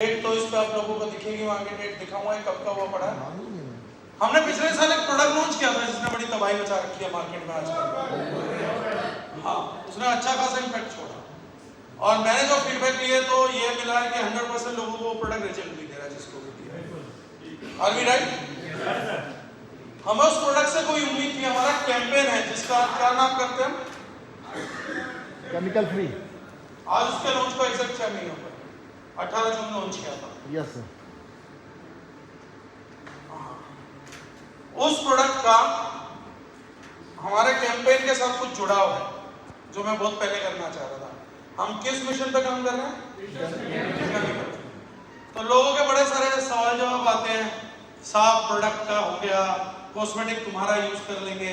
Date तो इस पे आप लोगों को दिखेगी, वहाँ की डेट दिखा हुआ है कब का हुआ पड़ा है। हमने पिछले साल एक प्रोडक्ट लॉन्च किया था जिसने बड़ी तबाही मचा रखी है मार्केट में आजकल। हाँ, उसने अच्छा खासा इम्पैक्ट छोड़ा और मैंने जो फीडबैक लिए तो ये मिला है कि 100% लोगों को प्रोडक्ट रिजल्ट भी दे रहा है जिसको भी दिया है। Are we right? हमें उस प्रोडक्ट से कोई उम्मीद थी। हमारा कैंपेन है जिसका क्या नाम करते हैं हम, केमिकल फ्री। आज उसके लॉन्च को एग्जैक्ट 6 महीने पर 18 जून लॉन्च किया था। Yes sir. उस प्रोडक्ट का हमारे कैंपेन के साथ कुछ जुड़ाव है जो मैं बहुत पहले करना चाह रहा था। हम किस मिशन पे काम कर रहे हैं? तो लोगों के बड़े सारे सवाल जवाब आते हैं। साफ प्रोडक्ट का हो गया, कॉस्मेटिक तुम्हारा यूज कर लेंगे,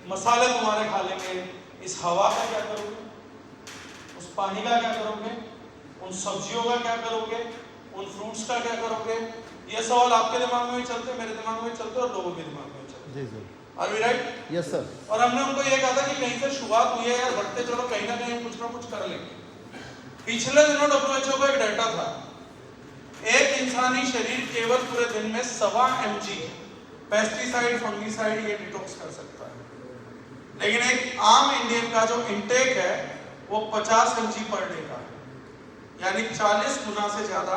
मसाले तुम्हारे खा लेंगे, इस हवा का क्या करोगे, उस पानी का क्या करोगे, उन सब्जियों का क्या करोगे, उन फ्रूट्स का क्या करोगे? ये सवाल आपके दिमाग में भी चलते, मेरे दिमाग में भी चलते और लोगों के दिमाग में भी चलते। जी sir. Are we right? Yes sir. और हमने उनको ये कहा था कि कहीं से शुरुआत हुई है यार, बढ़ते चलो, कहीं ना कहीं कुछ ना कुछ कर लेंगे। पिछले दिनों WHO का एक डाटा था, एक इंसानी शरीर केवल पूरे दिन में 1.25 mg पेस्टिसाइड फंगिसाइड ये डिटॉक्स कर सकता है, लेकिन एक आम इंडियन का जो इंटेक है वो 50 mg पर डे का है, यानी 40 गुना से ज्यादा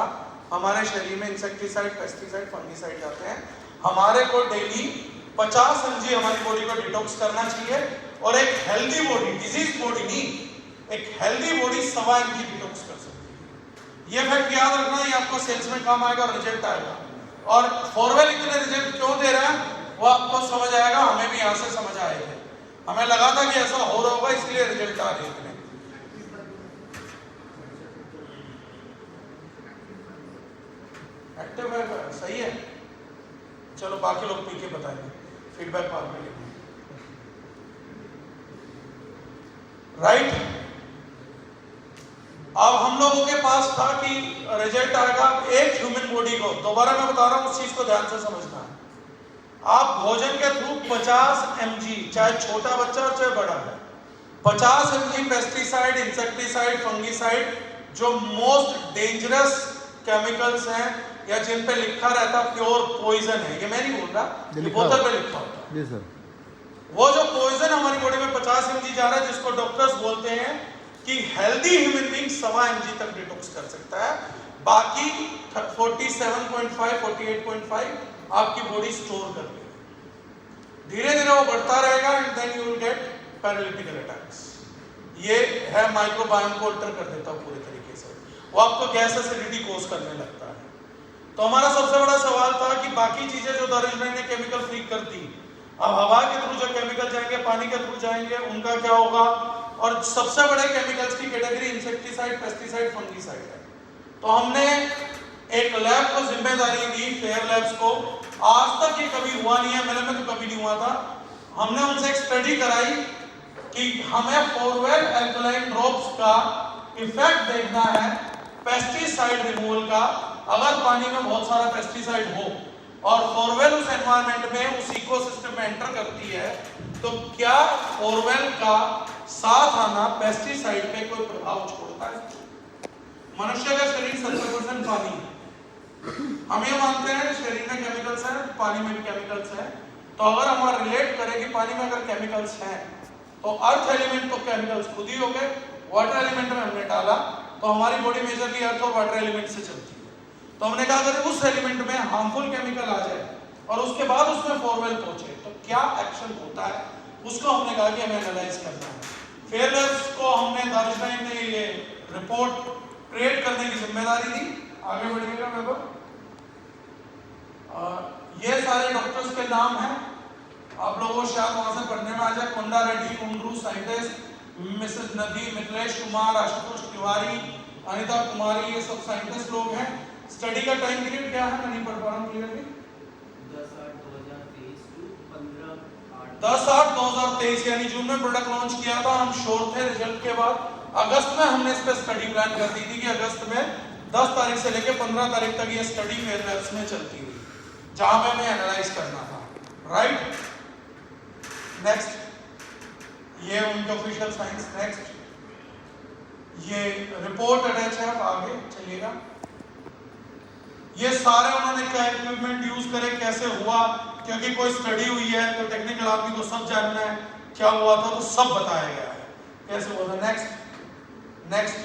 हमारे शरीर में इंसेक्टिसाइड पेस्टिसाइड फंगिसाइड जाते हैं। हमारे को डेली 50 mg हमारी बॉडी को डिटॉक्स करना चाहिए और एक हेल्दी बॉडी, डिजीज बॉडी नहीं, एक हेल्दी बॉडी 1.25 mg डिटॉक्स कर सकती है। ये फैक्ट याद रखना, ये आपको सेल्स में काम आएगा और रिजल्ट आएगा। और फॉरवेल इतने रिजल्ट क्यों दे रहा है वो आपको समझ आएगा, हमें भी यहाँ से समझ आए थे। हमें लगा था कि ऐसा हो रहा होगा इसलिए रिजल्ट आ रहे थे। एक्टिव है, सही है। चलो बाकी लोग पी के बताएंगे, फीडबैक बाद में लेंगे। राइट? अब हम लोगों के पास था कि रिजल्ट आएगा एक ह्यूमन बॉडी को। दोबारा मैं बता रहा हूं, उस चीज को ध्यान से समझना है। आप भोजन के थ्रू 50 mg, चाहे छोटा बच्चा और चाहे बड़ा है, 50 mg पेस्टिसाइड इंसेक्टिसाइड फंगिसाइड जो मोस्ट डेंजरस केमिकल्स हैं या जिन पे लिखा रहता प्योर पॉइजन है, ये मैं नहीं बोल रहा, ये बोतल पे लिखा होता है। जी सर। वो जो पॉइजन हमारी बॉडी में 50 mg जा रहा है, जिसको डॉक्टर्स बोलते हैं कि हेल्दी ह्यूमन बीइंग 1.25 mg तक डिटॉक्स कर सकता है, बाकी 47.5 48.5 आपकी बॉडी स्टोर कर लेगी। धीरे धीरे वो बढ़ता रहेगा and then you will get paralytical attacks. ये है माइक्रोबायोम को अल्टर कर देता है पूरे तरीके से, वो आपको गैस एसिडिटी कोज करने लगता है। तो हमारा सबसे बड़ा सवाल था कि बाकी चीजें जो दारुजनाइन ने केमिकल फ्री कर दी, अब हवा के थ्रू जो केमिकल जाएंगे, पानी के थ्रू जाएंगे, उनका क्या होगा? और सबसे बड़े केमिकल्स की कैटेगरी इंसेक्टिसाइड पेस्टिसाइड फंगिसाइड है। तो हमने एक लैब को जिम्मेदारी दी, फेयर लैब्स को। आज तक ये कभी हुआ नहीं है, मेरे में तो कभी नहीं हुआ था। हमने उनसे एक स्टडी कराई कि हमें फोरवेल एल्कलाइन ड्रॉप्स का इफेक्ट देखना है पेस्टिसाइड रिमूवल का। अगर पानी में बहुत सारा पेस्टिसाइड हो और फोरवेल उस एनवायरनमेंट में, उस इकोसिस्टम में एंटर करती है, तो क्या फोरवेल का साथ आना पेस्टिसाइड पे कोई प्रभाव छोड़ता है? मनुष्य का शरीर 70% पानी है। हम ये मानते हैं शरीर में केमिकल्स हैं, पानी में भी केमिकल्स हैं। तो अगर हम रिलेट करें कि पानी में अगर केमिकल्स हैं तो अर्थ एलिमेंट तो केमिकल्स खुद ही हो गए, वाटर एलिमेंट में हमने डाला तो हमारी बॉडी मेजरली अर्थ और वाटर एलिमेंट से चलती है। तो हमने कहा अगर उस एलिमेंट में हार्मफुल केमिकल आ जाए और उसके बाद उसमें फोरवेल पहुंचे तो क्या एक्शन होता है, उसको हमने कहा कि हमें एनालाइज करना है। फेयरलेस को हमने दारुजनाइन ने ये रिपोर्ट क्रिएट करने की जिम्मेदारी दी। आगे बढ़िएगा मेरे को। ये सारे डॉक्टर्स के नाम हैं, आप लोगों को शायद वहां से पढ़ने में आ जाए। कोंडा रेड्डी कुंड्रू साइंटिस्ट, मिसेस नदी, मिथिलेश कुमार, आशुतोष तिवारी, अनिता कुमारी, ये सब साइंटिस्ट लोग हैं। स्टडी का टाइम पीरियड क्या है, मैं नहीं पढ़ पा रहा हूँ क्लियरली। 10/8/2023 यानी जून में प्रोडक्ट लॉन्च किया था। हम श्योर थे रिजल्ट के बाद। अगस्त में हमने इस पे स्टडी प्लान कर दी थी कि अगस्त में 10 तारीख से लेकर 15 तारीख तक ये स्टडी फेयर लैब्स में चलती हुई, जहां पे हमें एनालाइज करना था। राइट? नेक्स्ट, ये उनके ऑफिशियल साइंस। नेक्स्ट, ये रिपोर्ट अटैच है, आप आगे चलिएगा। ये सारे उन्होंने क्या इक्विपमेंट यूज करे, कैसे हुआ, क्योंकि कोई स्टडी हुई है तो टेक्निकल आदमी को सब जानना है क्या हुआ था, तो सब बताया गया है कैसे हुआ था। नेक्स्ट नेक्स्ट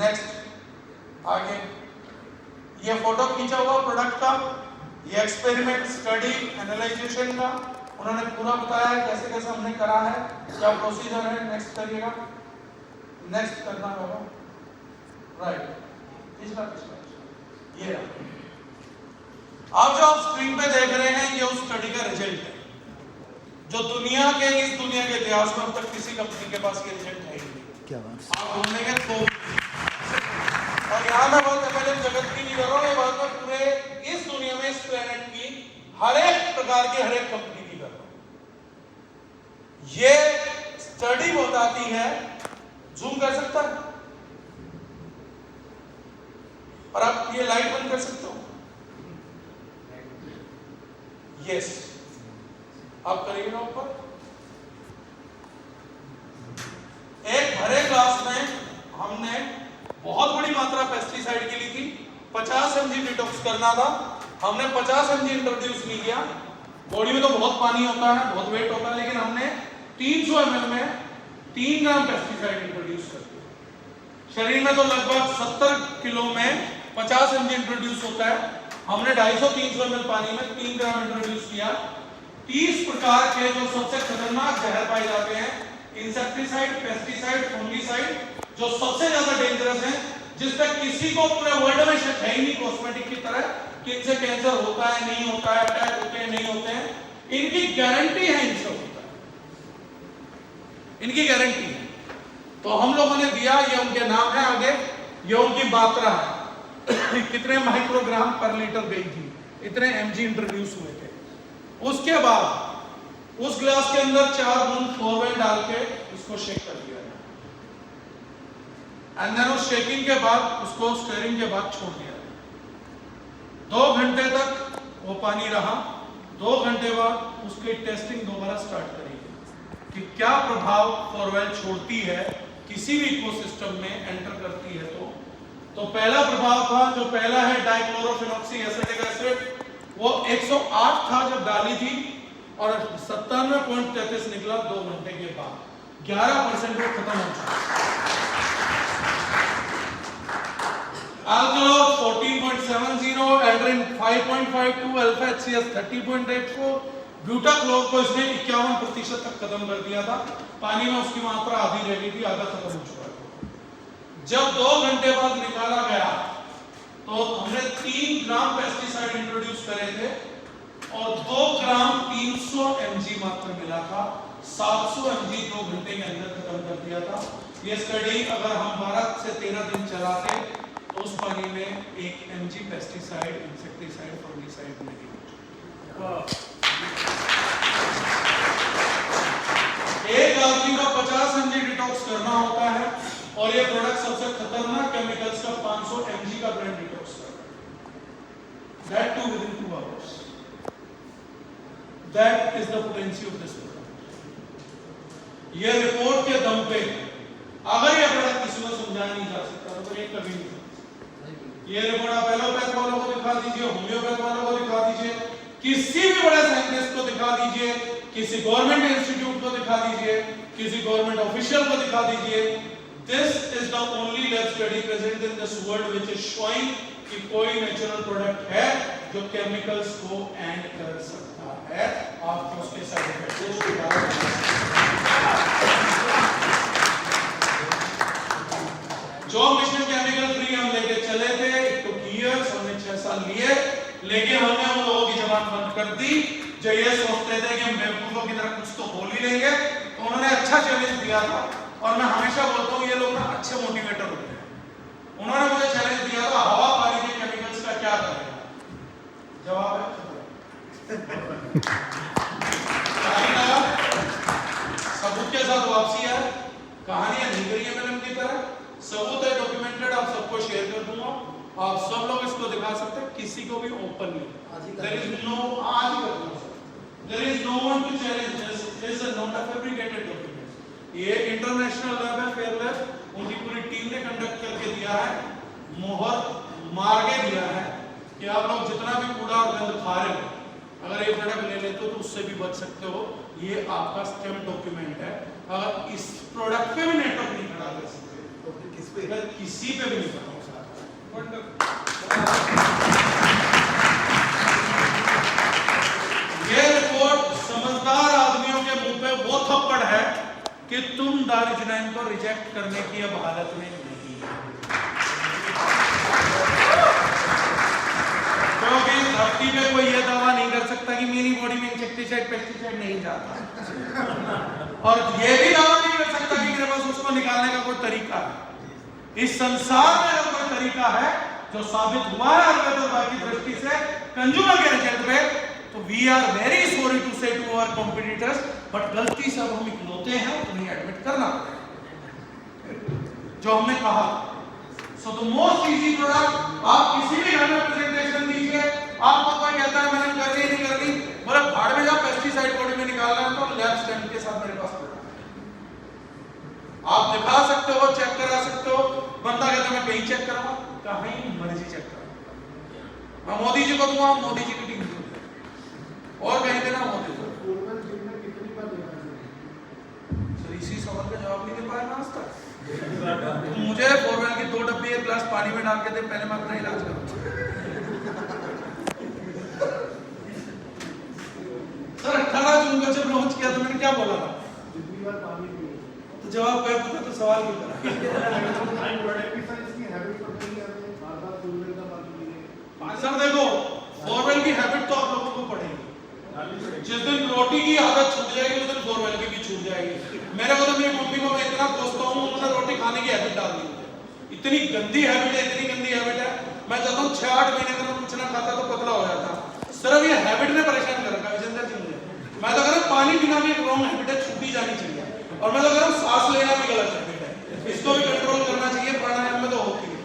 नेक्स्ट आगे ये फोटो खींचा हुआ प्रोडक्ट का, ये एक्सपेरिमेंट स्टडी एनालाइजेशन का उन्होंने पूरा बताया है कैसे कैसे हमने करा है, क्या प्रोसीजर है। नेक्स्ट करिएगा, नेक्स्ट करना होगा, राइट। पिछला पिछला ये अब जो आप स्क्रीन पे देख रहे हैं ये उस स्टडी का रिजल्ट है, जो दुनिया के इस दुनिया के इतिहास में अब तक किसी कंपनी के पास ये रिजल्ट है ही नहीं। क्या बात। आप ढूंढेंगे तो, और यहाँ मैं बहुत एमएलएम जगत की नहीं कर रहा हूँ, ये बात मैं पूरे इस दुनिया में इस प्लेनेट की हर एक प्रकार की हर एक कंपनी की कर रहा हूँ। ये स्टडी बताती है, जूम कर सकता है, और आप ये लाइट बंद कर सकते हो, यस आप करिएगा ऊपर। एक भरे ग्लास में हमने बहुत बड़ी मात्रा पेस्टिसाइड की ली थी, 50 mg डिटॉक्स करना था, हमने 50 mg इंट्रोड्यूस नहीं किया। बॉडी में तो बहुत पानी होता है, बहुत वेट होता है, लेकिन हमने 300 ml में 3 ग्राम पेस्टिसाइड इंट्रोड्यूस कर दिया। शरीर में तो लगभग 70 किलो में 50 mg इंट्रोड्यूस होता है, हमने 250-300 ml पानी में 3 ग्राम इंट्रोड्यूस किया। 30 प्रकार के जो सबसे खतरनाक जहर पाए जाते हैं, इंसेक्टिसाइड, पेस्टिसाइड, फंगिसाइड, जो सबसे ज्यादा डेंजरस हैं, जिस तक किसी को पूरे वर्ल्ड में शक है ही नहीं कॉस्मेटिक की तरह कि इनसे कैंसर होता है नहीं होता है, अटैक होते हैं नहीं होते हैं, इनकी गारंटी है इनसे होता है, इनकी गारंटी है। तो हम लोगों ने दिया, ये उनके नाम है आगे, ये उनकी मात्रा है कितने माइक्रोग्राम पर लीटर गई थी, इतने mg इंट्रोड्यूस हुए थे। उसके बाद उस ग्लास के अंदर 4 बूंद फ्लोरवेल डाल के उसको शेक कर दिया, एंड देन उस शेकिंग के बाद उसको स्टीयरिंग के बाद छोड़ दिया। 2 घंटे तक वो पानी रहा, 2 घंटे बाद उसकी टेस्टिंग दोबारा स्टार्ट करेगी कि क्या प्रभाव फ्लोरवेल छोड़ती है किसी भी इकोसिस्टम में एंटर करती है। तो पहला प्रभाव था, जो पहला है डाइक्लोरोफिनॉक्सी एसिटिक एसिड, वो 108 था जब डाली थी, और 97.33 निकला 2 घंटे के बाद, 11% वो खत्म हो चुका। अल्कलोर 14.70, एल्ड्रिन 5.52, अल्फा HCS 30.84, ब्यूटाक्लोर को इसने 51% तक खत्म कर दिया था। पानी में उसकी मात्रा आधी रह गई थी, आधा खत्म हो चुका था। जब 2 घंटे बाद निकाला गया तो हमने 3 ग्राम पेस्टिसाइड इंट्रोड्यूस करे थे और 2 ग्राम 300 mg मात्र मिला था, 700 mg 2 घंटे के अंदर खत्म कर दिया था। ये स्टडी अगर हम 12 से 13 दिन चलाते तो उस पानी में 1 mg पेस्टिसाइड, इंसेक्टिसाइड, फंगिसाइड नहीं होता। एक आदमी का 50 mg डिटॉक्स करना होता है, और ये प्रोडक्ट सबसे खतरनाक केमिकल्स का 500 mg का ब्लेंड डिटॉक्स कर रहा है, that too within 2 hours. That is the potency of this product. ये रिपोर्ट के दम पे अगर ये प्रोडक्ट किसी को समझाया नहीं जा सकता तो ये कभी नहीं समझ। ये रिपोर्ट आप एलोपैथ वालों को दिखा दीजिए, होम्योपैथ वालों को दिखा दीजिए, किसी भी बड़े साइंटिस्ट को दिखा दीजिए, किसी गवर्नमेंट इंस्टीट्यूट को दिखा दीजिए, किसी गवर्नमेंट ऑफिशियल को दिखा दीजिए, this is the only lab study present in this world which is showing कि कोई नेचुरल प्रोडक्ट है जो केमिकल्स को एंड कर सकता है, आपको उसके साइड इफेक्ट्स के बारे में। जो मिशन केमिकल फ्री हम लेके चले थे, इट टुक इयर्स, हमने 6 साल लिए, लेकिन हमने उन लोगों की जबान बंद कर दी जो ये सोचते थे कि हम बेवकूफों की तरह कुछ तो बोल ही लेंगे। तो उन्होंने अच्छा चैलेंज दिया था, और मैं हमेशा बोलता हूँ ये लोग ना अच्छे मोटिवेटर होते हैं। उन्होंने मुझे चैलेंज दिया था, हवा पानी के केमिकल्स का क्या करेगा? जवाब है सबूत के साथ वापसी है, कहानियां नहीं करी है मैंने की तरह, सबूत है, डॉक्यूमेंटेड, आप सबको शेयर कर दूंगा, आप सब लोग इसको दिखा सकते हैं, किसी को भी ओपनली। देयर इज नो, आज ही कर दूंगा, there is no one to challenge this, is not a fabricated document. ये इंटरनेशनल लैब है, फेयर लैब, उनकी पूरी टीम ने कंडक्ट करके दिया है, मोहर मार के दिया है, कि आप लोग जितना भी कूड़ा और गंद खा रहे हो, अगर एक प्रोडक्ट ले लेते हो तो उससे भी बच सकते हो। ये आपका स्टेम डॉक्यूमेंट है। अगर इस प्रोडक्ट पे भी नेटवर्क नहीं खड़ा कर सकते तो फिर किस पे, किसी पे भी नहीं खड़ा हो सकता। ये रिपोर्ट समझदार आदमियों के मुंह पे वो थप्पड़ है कि तुम दारिजनैन को रिजेक्ट करने की अब हालत में नहीं है, क्योंकि धरती पे कोई ये दावा नहीं कर सकता कि मेरी बॉडी में इंसेक्टिसाइड पेस्टिसाइड नहीं जाता, और ये भी दावा नहीं कर सकता कि मेरे पास उसको निकालने का कोई तरीका है। इस संसार में अगर कोई तरीका है जो साबित हुआ है अल्बेदुल्ला की दृष्टि से कंज्यूमर के रिजल्ट में, तो we are very sorry to say to our competitors, but गलती से अब हम इकलौते हैं, तुम्हें एडमिट करना जो हमने कहा। So the most easy product, आप किसी भी घर में प्रेजेंटेशन दीजिए, आपको कोई कहता है मैंने करनी नहीं करनी, बोले भाड़ में जाओ, पेस्टिसाइड बॉडी में निकालना है तो लैब स्टैंड के साथ मेरे पास आप दिखा सकते हो, चेक करा सकते हो। बंदा कहता मैं कहीं चेक कराऊंगा, कहीं मर्जी चेक कराऊंगा, मैं मोदी जी को दूंगा, मोदी जी की टीम को, और कहीं देना मोदी को। सर इसी सवाल का जवाब नहीं दे पाया ना आज तक। तो मुझे फोरवेल की 2 डब्बी एक ग्लास पानी में डाल के दे, पहले मैं अपना इलाज करूं। सर 18 जून को जब लॉन्च किया तो मैंने क्या बोला था? जितनी बार पानी पियो। तो जवाब क्या पता, तो सवाल क्यों करा? सर देखो, फोरवेल की हैबिट तो आप लोगों को पड़ेगी। जिस दिन रोटी की आदत छूट जाएगी उस दिन फोरवेल की भी छूट जाएगी। मेरे को तो मेरी मम्मी को मैं इतना कोसता हूँ, उन्होंने रोटी खाने की हैबिट डाल दी मुझे। इतनी गंदी हैबिट है, इतनी गंदी हैबिट है। मैं चाहता हूँ 6-8 महीने का कुछ ना खाता तो पतला हो जाता। सिर्फ ये हैबिट ने परेशान कर रखा है विजेंद्र जी मुझे। मैं तो कह रहा हूँ पानी पीना भी एक रॉन्ग हैबिट है, छूटी जानी चाहिए। और मैं तो कह रहा हूँ सांस लेना भी गलत हैबिट है, इसको भी कंट्रोल करना चाहिए। प्राणायाम में तो होती है,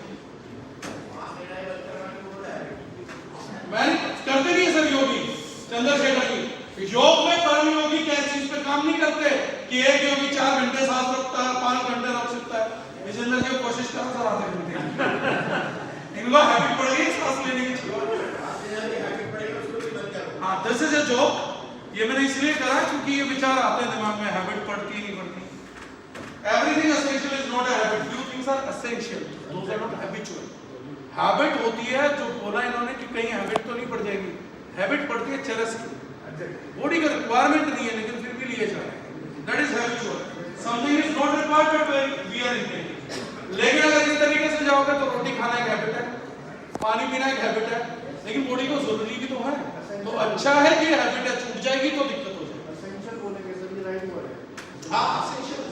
मैंने करते नहीं है सर योगी चंद्रशेखर जी। योग में कर्म योगी किस चीज पे काम नहीं करते कि एक योगी 4 घंटे सांस रखता है, 5 घंटे रख सकता है। विजेंद्र जी कोशिश करो सर, आधे घंटे इनको हैबिट पड़ गई सांस लेने की। हाँ, दिस इज अ जोक। ये मैंने इसलिए करा क्योंकि ये विचार आते हैं दिमाग में, हैबिट पड़ती है नहीं पड़ती। Everything essential is not a habit, few things are essential, those are not habitual. Habit होती है जो बोला इन्होंने कि कहीं हैबिट तो नहीं पड़ जाएगी, हैबिट पड़ती है चरस की। बॉडी का रिक्वायरमेंट नहीं है लेकिन फिर भी लिए जा रहे हैं, that is habitual. Something is not required but we are intending. लेकिन अगर इस तरीके से जाओगे तो रोटी खाना एक हैबिट है, पानी पीना एक हैबिट है, लेकिन बॉडी को जरूरी भी तो है। तो अच्छा है कि हैबिट है, छूट जाएगी तो दिक्कत हो जाएगी। एसेंशियल बोलेंगे सर, ये राइट वर्ड है। हां, essential.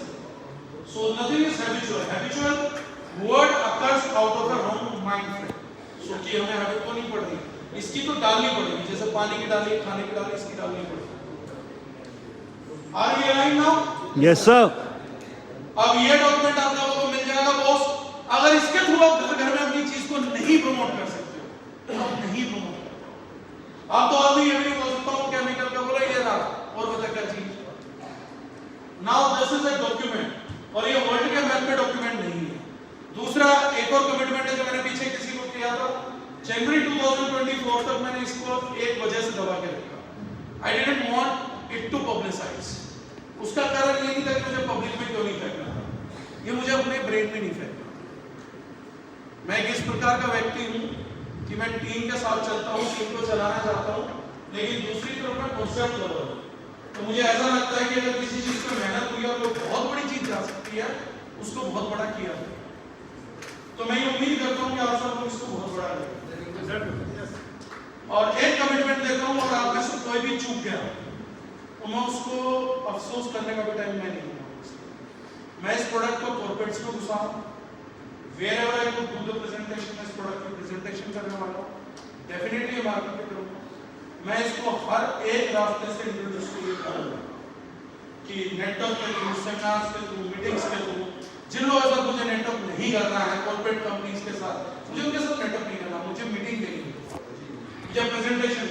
So nothing is habitual. Habitual word occurs out of a wrong mind frame. So कि हमें हैबिट तो नहीं पड़नी, इसकी तो डालनी पड़ेगी। जैसे पानी की डाली, खाने की डाली, इसकी डालनी पड़ेगी। Are you line now? Yes sir. अब ये डॉक्यूमेंट आप लोगों को मिल जाएगा बॉस। अगर इसके थ्रू आप घर में अपनी चीज को नहीं प्रमोट कर सकते हो तो आप नहीं प्रमोट कर। आप तो आदमी ये भी नहीं बोल सकता हूँ केमिकल का, बोला ये रहा और बता क्या चीज। Now this is a document, और ये वर्ल्ड के मैप में डॉक्यूमेंट नहीं है। दूसरा एक और कमिटमेंट है जो मैंने पीछे किसी को किया था, जनवरी 2024 तक मैंने इसको एक वजह से दबा के रखा। I didn't want it to publicise. उसका कारण ये नहीं था कि मुझे पब्लिक में क्यों नहीं फेंकना था, ये मुझे अपने ब्रेन में नहीं फेंकना। मैं इस प्रकार का व्यक्ति हूं कि मैं टीम के साथ चलता हूं, टीम को चलाना चाहता हूं, लेकिन दूसरी तरफ मैं कॉन्सेप्ट लवर हूं। तो मुझे ऐसा लगता है कि अगर किसी चीज पर मेहनत हुई और बहुत बड़ी चीज जा सकती है, उसको बहुत बड़ा किया। तो मैं ये उम्मीद करता हूं कि आप सब लोग इसको बहुत बड़ा करें। और एक कमिटमेंट देता हूं, और आप में से कोई भी चूक गया तो मैं उसको अफसोस करने का भी टाइम मैं नहीं दूंगा। मैं इस प्रोडक्ट को कॉर्पोरेट्स में घुसाऊं, wherever I could do the presentation, मैं इस प्रोडक्ट की प्रेजेंटेशन करने वाला हूं, डेफिनेटली मार्केट पे करूंगा। मैं इसको हर एक रास्ते से इंट्रोड्यूस करूंगा कि नेटवर्क के थ्रू, सेमिनार्स के थ्रू, मीटिंग्स के थ्रू। जिन लोगों के साथ मुझे नेटवर्क नहीं करना है, कॉर्पोरेट कंपनीज के साथ मुझे उनके साथ नेटवर्क नहीं करना, मुझे मीटिंग देनी है, मुझे प्रेजेंटेशन